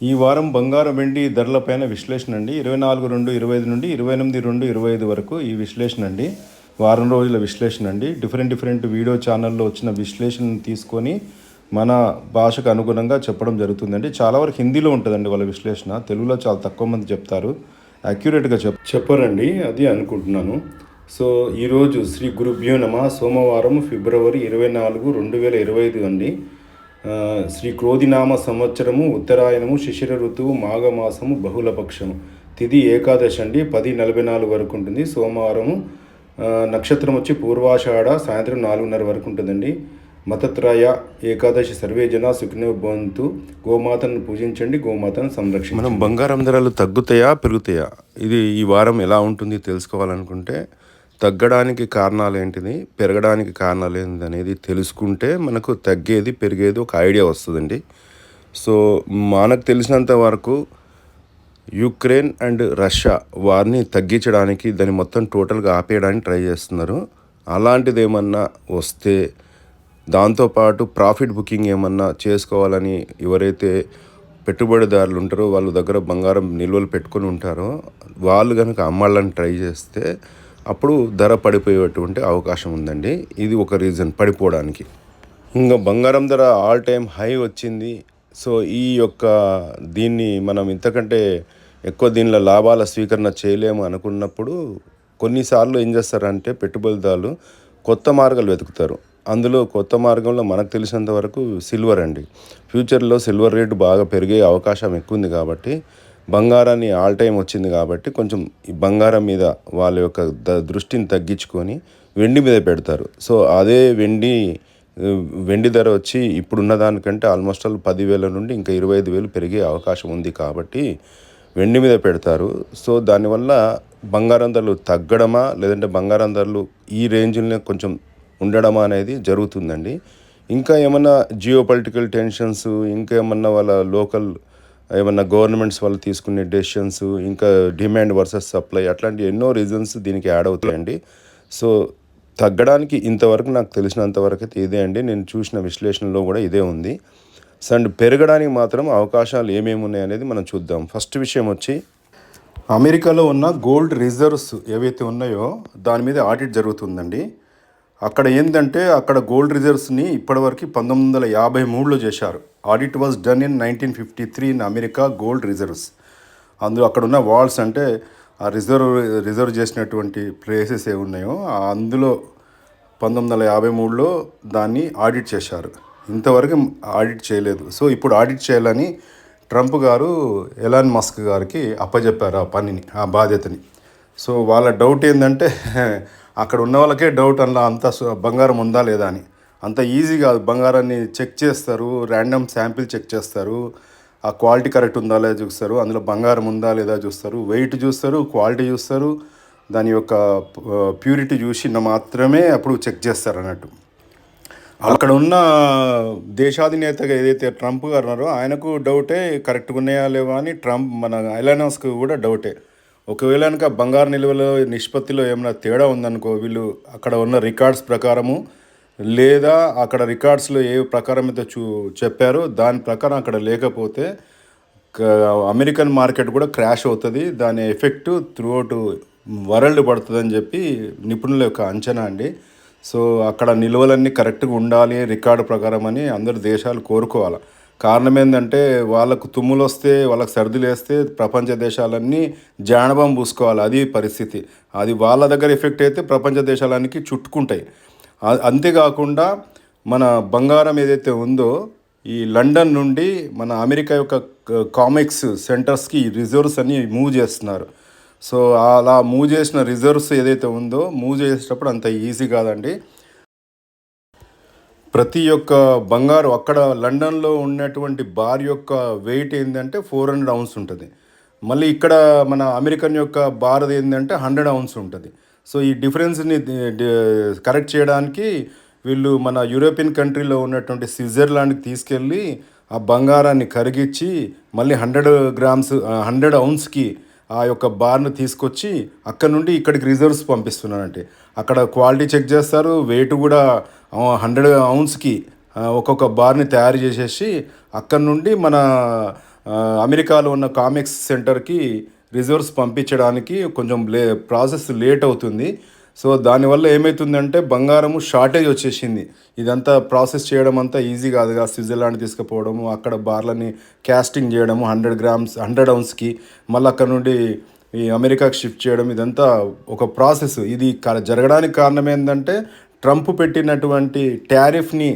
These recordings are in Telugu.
ఈ వారం బంగారం వెండి ధరలపైన విశ్లేషణ అండి. 24/2/25 నుండి 28/2/25 వరకు ఈ విశ్లేషణ అండి. వారం రోజుల విశ్లేషణ అండి. డిఫరెంట్ వీడియో ఛానల్లో వచ్చిన విశ్లేషణను తీసుకొని మన భాషకు అనుగుణంగా చెప్పడం జరుగుతుందండి. చాలా వరకు హిందీలో ఉంటుందండి వాళ్ళ విశ్లేషణ. తెలుగులో చాలా తక్కువ మంది చెప్తారు, యాక్యురేట్గా చెప్పరండి, అది అనుకుంటున్నాను. సో ఈరోజు శ్రీ గురుభ్యో నమ. సోమవారం ఫిబ్రవరి 24, 2025 అండి. శ్రీ క్రోధినామ సంవత్సరము, ఉత్తరాయణము, శిశిర ఋతువు, మాఘమాసము, బహుళపక్షము, తిథి ఏకాదశి అండి. 10:44 వరకు ఉంటుంది. సోమవారము. నక్షత్రం వచ్చి పూర్వాషాఢ, సాయంత్రం 4:30 వరకు ఉంటుందండి. మతత్రయ ఏకాదశి. సర్వే జన సుఖినో భవంతు. గోమాతను పూజించండి, గోమాతను సంరక్షించండి. మనం బంగారం ధరలు తగ్గుతాయా పెరుగుతాయా, ఇది ఈ వారం ఎలా ఉంటుంది తెలుసుకోవాలనుకుంటే, తగ్గడానికి కారణాలు ఏంటిది, పెరగడానికి కారణాలు ఏంటి అనేది తెలుసుకుంటే మనకు తగ్గేది పెరిగేది ఒక ఐడియా వస్తుందండి. సో మనకు తెలిసినంత వరకు యుక్రెయిన్ అండ్ రష్యా వారిని తగ్గించడానికి, దాన్ని మొత్తం టోటల్గా ఆపేయడానికి ట్రై చేస్తున్నారు. అలాంటిది ఏమన్నా వస్తే, దాంతోపాటు ప్రాఫిట్ బుకింగ్ ఏమన్నా చేసుకోవాలని ఎవరైతే పెట్టుబడిదారులు ఉంటారో, వాళ్ళ దగ్గర బంగారం నిల్వలు పెట్టుకొని ఉంటారో, వాళ్ళు కనుక అమ్మాలని ట్రై చేస్తే అప్పుడు ధర పడిపోయేటువంటి అవకాశం ఉందండి. ఇది ఒక రీజన్ పడిపోవడానికి. ఇంకా బంగారం ధర ఆల్ టైమ్ హై వచ్చింది. సో దీన్ని మనం ఇంతకంటే ఎక్కువ దీనిలో లాభాల స్వీకరణ చేయలేము అనుకున్నప్పుడు కొన్నిసార్లు ఏం చేస్తారంటే పెట్టుబడిదారులు కొత్త మార్గాలు వెతుకుతారు. అందులో కొత్త మార్గంలో మనకు తెలిసినంత వరకు సిల్వర్ అండి. ఫ్యూచర్లో సిల్వర్ రేటు బాగా పెరిగే అవకాశం ఎక్కువ ఉంది కాబట్టి, బంగారాన్ని ఆల్ టైం వచ్చింది కాబట్టి కొంచెం ఈ బంగారం మీద వాళ్ళ యొక్క దృష్టిని తగ్గించుకొని వెండి మీద పెడతారు. సో అదే వెండి ధర వచ్చి ఇప్పుడున్న దానికంటే ఆల్మోస్ట్ 10,000 నుండి ఇంకా 25,000 పెరిగే అవకాశం ఉంది కాబట్టి వెండి మీద పెడతారు. సో దానివల్ల బంగారం ధరలు తగ్గడమా, లేదంటే బంగారం ధరలు ఈ రేంజ్లో కొంచెం ఉండడమా అనేది జరుగుతుందండి. ఇంకా ఏమన్నా జియో పొలిటికల్ టెన్షన్స్, ఇంకా ఏమన్నా వాళ్ళ లోకల్ ఏమన్నా గవర్నమెంట్స్ వాళ్ళు తీసుకునే డెసిషన్స్, ఇంకా డిమాండ్ వర్సెస్ సప్లై, అట్లాంటి ఎన్నో రీజన్స్ దీనికి యాడ్ అవుతాయండి. సో తగ్గడానికి ఇంతవరకు నాకు తెలిసినంతవరకు అయితే ఇదే అండి. నేను చూసిన విశ్లేషణలో కూడా ఇదే ఉంది. అండ్ పెరగడానికి మాత్రం అవకాశాలు ఏమేమి ఉన్నాయనేది మనం చూద్దాం. ఫస్ట్ విషయం వచ్చి, అమెరికాలో ఉన్న గోల్డ్ రిజర్వ్స్ ఏవైతే ఉన్నాయో దాని మీద ఆడిట్ జరుగుతుందండి. అక్కడ ఏంటంటే, అక్కడ గోల్డ్ రిజర్వ్స్ని ఇప్పటివరకు 1953లో చేశారు. Audit was done in 1953 in America gold reserves. అందులో అక్కడ ఉన్న వాల్స్, అంటే ఆ రిజర్వ్ చేసినటువంటి ప్లేసెస్ ఏ ఉన్నాయో అందులో 1953లో దాన్ని ఆడిట్ చేశారు. ఇంతవరకు ఆడిట్ చేయలేదు. సో ఇప్పుడు ఆడిట్ చేయాలని ట్రంప్ గారు ఎలాన్ మస్క్ గారికి అప్పచెప్పారు ఆ పనిని, ఆ బాధ్యతని. సో వాళ్ళ డౌట్ ఏంటంటే, అక్కడ ఉన్న వాళ్ళకే డౌట్ అలా అంత బంగారం ఉందా లేదా అని. అంత ఈజీ కాదు. బంగారాన్ని చెక్ చేస్తారు, ర్యాండమ్ శాంపిల్ చెక్ చేస్తారు, ఆ క్వాలిటీ కరెక్ట్ ఉందా లేదా చూస్తారు, అందులో బంగారం ఉందా లేదా చూస్తారు, వెయిట్ చూస్తారు, క్వాలిటీ చూస్తారు, దాని యొక్క ప్యూరిటీ చూసి మాత్రమే అప్పుడు చెక్ చేస్తారు అన్నట్టు. అక్కడ ఉన్న దేశాధినేతగా ఏదైతే ట్రంప్ గారు ఉన్నారో ఆయనకు డౌటే, కరెక్ట్గా ఉన్నాయా లేవా అని. మన ఎలాన్ మస్క్ కూడా డౌటే. ఒకవేళ కనుక బంగారు నిల్వలో నిష్పత్తిలో ఏమైనా తేడా ఉందనుకో, వీళ్ళు అక్కడ ఉన్న రికార్డ్స్ ప్రకారము, లేదా అక్కడ రికార్డ్స్లో ఏ ప్రకారం అయితే చెప్పారో దాని ప్రకారం అక్కడ లేకపోతే అమెరికన్ మార్కెట్ కూడా క్రాష్ అవుతుంది. దాని ఎఫెక్ట్ త్రూఅవుట్ వరల్డ్ పడుతుందని చెప్పి నిపుణుల యొక్క అంచనా అండి. సో అక్కడ నిల్వలన్నీ కరెక్ట్గా ఉండాలి రికార్డు ప్రకారం అని అందరు దేశాలు కోరుకోవాలి. కారణం ఏంటంటే, వాళ్ళకు తుమ్ములు వస్తే, వాళ్ళకు సర్దులు వేస్తే ప్రపంచ దేశాలన్నీ జానబం పూసుకోవాలి. అది పరిస్థితి. అది వాళ్ళ దగ్గర ఎఫెక్ట్ అయితే ప్రపంచ దేశాలన్నీ చుట్టుకుంటాయి. అంతేకాకుండా మన బంగారం ఏదైతే ఉందో, ఈ లండన్ నుండి మన అమెరికా యొక్క కామెక్స్ సెంటర్స్కి రిజర్వ్స్ అన్ని మూవ్ చేస్తున్నారు. సో అలా మూవ్ చేసిన రిజర్వ్స్ ఏదైతే ఉందో, మూవ్ చేసేటప్పుడు అంత ఈజీ కాదండి. ప్రతి ఒక్క బంగారు అక్కడ లండన్లో ఉన్నటువంటి బార్ యొక్క వెయిట్ ఏంటంటే 400 ounce ఉంటుంది. మళ్ళీ ఇక్కడ మన అమెరికన్ యొక్క బార్ ఏంటంటే 100 ounce ఉంటుంది. సో ఈ డిఫరెన్స్ని కరెక్ట్ చేయడానికి వీళ్ళు మన యూరోపియన్ కంట్రీలో ఉన్నటువంటి స్విట్జర్లాండ్కి తీసుకెళ్ళి ఆ బంగారాన్ని కరిగించి మళ్ళీ 100 grams 100 ounceకి ఆ యొక్క బార్ను తీసుకొచ్చి అక్కడ నుండి ఇక్కడికి రిజర్వ్స్ పంపిస్తున్నారంటే, అక్కడ క్వాలిటీ చెక్ చేస్తారు, వెయిట్ కూడా 100 ounceకి ఒక్కొక్క బార్ని తయారు చేసేసి అక్కడ నుండి మన అమెరికాలో ఉన్న కామిక్స్ సెంటర్కి రిజర్వ్స్ పంపించడానికి కొంచెం ప్రాసెస్ లేట్ అవుతుంది. సో దానివల్ల ఏమవుతుందంటే బంగారము షార్టేజ్ వచ్చేసింది. ఇదంతా ప్రాసెస్ చేయడం అంతా ఈజీ కాదుగా. స్విట్జర్లాండ్ తీసుకుపోవడము, అక్కడ బార్లని క్యాస్టింగ్ చేయడము 100 గ్రామ్స్ 100 ఔన్స్కి, మళ్ళీ అక్కడ నుండి ఈ అమెరికాకి షిఫ్ట్ చేయడం, ఇదంతా ఒక ప్రాసెస్. ఇది జరగడానికి కారణం ఏంటంటే ట్రంప్ పెట్టినటువంటి టారిఫ్ని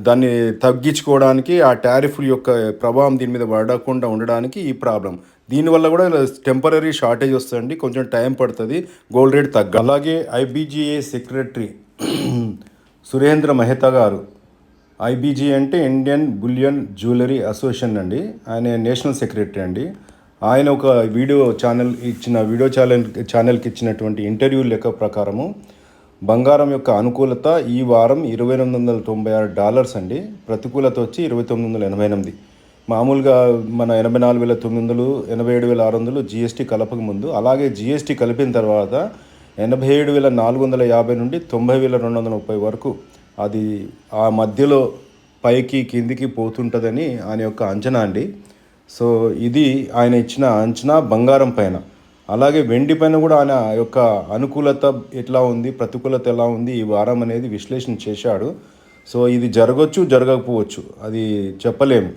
దాన్ని తగ్గించుకోవడానికి, ఆ టారిఫ్ యొక్క ప్రభావం దీని మీద పడకుండా ఉండడానికి ఈ ప్రాబ్లం. దీనివల్ల కూడా టెంపరీ షార్టేజ్ వస్తుంది, కొంచెం టైం పడుతుంది గోల్డ్ రేట్ తగ్గ. అలాగే ఐబీజీఏ సెక్రటరీ సురేంద్ర మెహతా గారు, ఐబీజీ అంటే ఇండియన్ బులియన్ జ్యువెలరీ అసోసియేషన్ అండి, ఆయన నేషనల్ సెక్రటరీ అండి. ఆయన ఒక వీడియో ఛానల్కి ఇచ్చినటువంటి ఇంటర్వ్యూ లెక్క ప్రకారము బంగారం యొక్క అనుకూలత ఈ వారం $2,896 అండి, ప్రతికూలత వచ్చి 2,988. మామూలుగా మన 84,900, 87,600 జీఎస్టీ కలపక ముందు, అలాగే జీఎస్టీ కలిపిన తర్వాత 87,450 నుండి 90,230 వరకు అది ఆ మధ్యలో పైకి కిందికి పోతుంటుందని ఆయన యొక్క అంచనా అండి. సో ఇది ఆయన ఇచ్చిన అంచనా బంగారం పైన. అలాగే వెండి పైన కూడా ఆయన యొక్క అనుకూలత ఎట్లా ఉంది, ప్రతికూలత ఎలా ఉంది ఈ వారం అనేది విశ్లేషణ చేశాడు. సో ఇది జరగవచ్చు, జరగకపోవచ్చు, అది చెప్పలేము.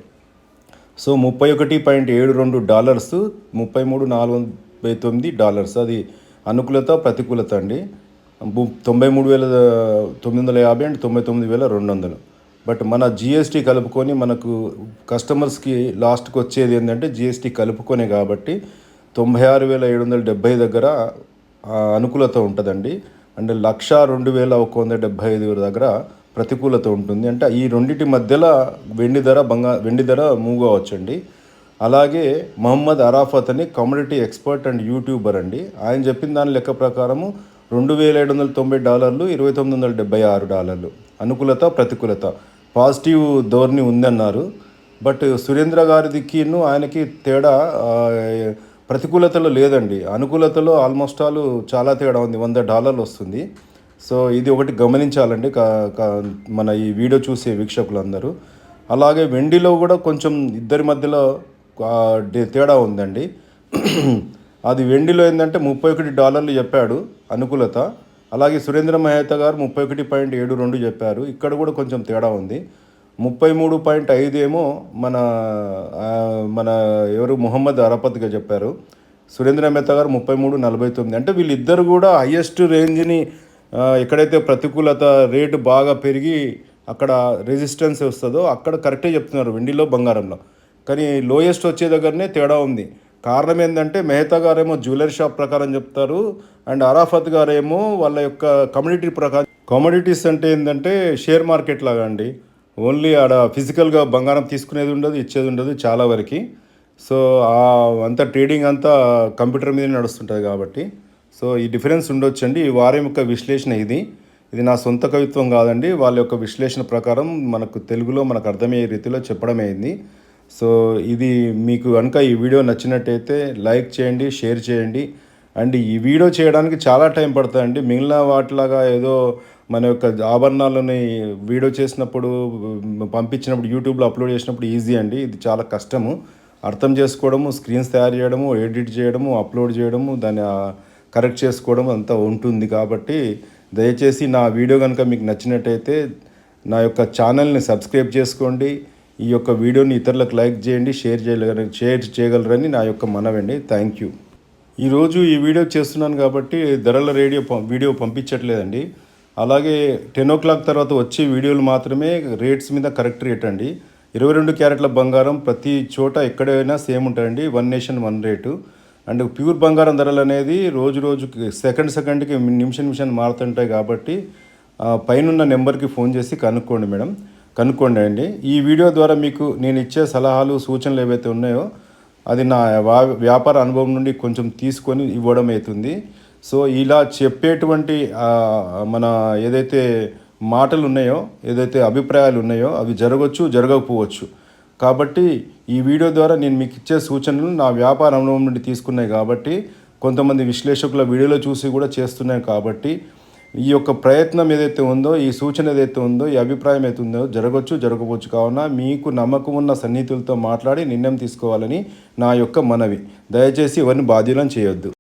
సో $31.72, $33,499 అది అనుకూలత ప్రతికూలత అండి. 93,950 అండ్ 99,200. బట్ మన జిఎస్టీ కలుపుకొని మనకు కస్టమర్స్కి లాస్ట్కి వచ్చేది ఏంటంటే జిఎస్టీ కలుపుకొనే కాబట్టి 96,770 దగ్గర అనుకూలత ఉంటుందండి. అంటే 102,175 దగ్గర ప్రతికూలత ఉంటుంది. అంటే ఈ రెండింటి మధ్యలో వెండి ధర మూవ్ కావచ్చండి. అలాగే మహమ్మద్ అరాఫత్ అని కమోడిటీ ఎక్స్పర్ట్ అండ్ యూట్యూబర్ అండి, ఆయన చెప్పిన దాని లెక్క ప్రకారము $2,790, $2,976 అనుకూలత ప్రతికూలత. పాజిటివ్ ధోరణి ఉందన్నారు. బట్ సురేంద్ర గారికిను ఆయనకి తేడా ప్రతికూలతలో లేదండి, అనుకూలతలో ఆల్మోస్ట్ ఆల్ చాలా తేడా ఉంది, $100 వస్తుంది. సో ఇది ఒకటి గమనించాలండి మన ఈ వీడియో చూసే వీక్షకులందరూ. అలాగే వెండిలో కూడా కొంచెం ఇద్దరి మధ్యలో తేడా ఉందండి. అది వెండిలో ఏంటంటే $31 చెప్పాడు అనుకూలత, అలాగే సురేంద్ర మెహతా గారు 31.72 చెప్పారు. ఇక్కడ కూడా కొంచెం తేడా ఉంది. 33.5 ఏమో మన ఎవరు మొహమ్మద్ అరాఫత్గా చెప్పారు. సురేంద్ర మెహతా గారు 33.49. అంటే వీళ్ళిద్దరు కూడా హయ్యెస్ట్ రేంజ్ని ఎక్కడైతే ప్రతికూలత రేటు బాగా పెరిగి అక్కడ రెసిస్టెన్స్ వస్తుందో అక్కడ కరెక్టే చెప్తున్నారు వెండిలో బంగారంలో. కానీ లోయెస్ట్ వచ్చే దగ్గరనే తేడా ఉంది. కారణం ఏంటంటే మెహతా గారేమో జ్యువెలరీ షాప్ ప్రకారం చెప్తారు, అండ్ అరాఫత్ గారేమో వాళ్ళ యొక్క కమ్యూనిటీ ప్రకారం. కమోడిటీస్ అంటే ఏంటంటే షేర్ మార్కెట్ లాగా అండి, ఓన్లీ ఆడ ఫిజికల్గా బంగారం తీసుకునేది ఉండదు, ఇచ్చేది ఉండదు చాలా వరకు. సో అంతా ట్రేడింగ్ అంతా కంప్యూటర్ మీద నడుస్తుంటుంది కాబట్టి సో ఈ డిఫరెన్స్ ఉండొచ్చండి. ఈ వారం యొక్క విశ్లేషణ ఇది నా సొంత కవిత్వం కాదండి, వాళ్ళ యొక్క విశ్లేషణ ప్రకారం మనకు తెలుగులో మనకు అర్థమయ్యే రీతిలో చెప్పడమైంది. సో ఇది మీకు కనుక ఈ వీడియో నచ్చినట్టయితే లైక్ చేయండి, షేర్ చేయండి. అండ్ ఈ వీడియో చేయడానికి చాలా టైం పడుతుందండి. మిగిలిన వాటిలాగా ఏదో మన యొక్క ఆభరణాలని వీడియో చేసినప్పుడు పంపించినప్పుడు యూట్యూబ్లో అప్లోడ్ చేసినప్పుడు ఈజీ అండి. ఇది చాలా కష్టము అర్థం చేసుకోవడము, స్క్రీన్స్ తయారు చేయడము, ఎడిట్ చేయడము, అప్లోడ్ చేయడము, దాన్ని కరెక్ట్ చేసుకోవడం అంతా ఉంటుంది. కాబట్టి దయచేసి నా వీడియో కనుక మీకు నచ్చినట్టయితే నా యొక్క ఛానల్ని సబ్స్క్రైబ్ చేసుకోండి. ఈ యొక్క వీడియోని ఇతరులకు లైక్ చేయండి, షేర్ చేయగలరని నా యొక్క మనవండి. Thank you. ఈరోజు ఈ వీడియో చేస్తున్నాను కాబట్టి ధరల వీడియో పంపించట్లేదండి. అలాగే 10 o'clock తర్వాత వచ్చే వీడియోలు మాత్రమే రేట్స్ మీద కరెక్ట్ రేట్ అండి. 22 క్యారెట్ల బంగారం ప్రతి చోట ఎక్కడైనా సేమ్ ఉంటాయండి, one nation one rate. And pure బంగారం ధరలు అనేది రోజుకి సెకండ్కి నిమిషం మారుతుంటాయి. కాబట్టి పైన నెంబర్కి ఫోన్ చేసి కనుక్కోండి అండి. ఈ వీడియో ద్వారా మీకు నేను ఇచ్చే సలహాలు సూచనలు ఏవైతే ఉన్నాయో అది నా వ్యాపార అనుభవం నుండి కొంచెం తీసుకొని ఇవ్వడం అవుతుంది. సో ఇలా చెప్పేటువంటి మన ఏదైతే మాటలు ఉన్నాయో, ఏదైతే అభిప్రాయాలు ఉన్నాయో అవి జరగవచ్చు, జరగకపోవచ్చు. కాబట్టి ఈ వీడియో ద్వారా నేను మీకు ఇచ్చే సూచనలు నా వ్యాపార అనుభవం నుండి తీసుకున్నాయి. కాబట్టి కొంతమంది విశ్లేషకుల వీడియోలో చూసి కూడా చేస్తున్నాయి. కాబట్టి ఈ యొక్క ప్రయత్నం ఏదైతే ఉందో, ఈ సూచన ఏదైతే ఉందో, ఈ అభిప్రాయం ఏదైతే ఉందో జరగవచ్చు కావున మీకు నమ్మకం ఉన్న సన్నిహితులతో మాట్లాడి నిర్ణయం తీసుకోవాలని నా యొక్క మనవి. దయచేసి ఎవరిని బాధ్యులను చేయొద్దు.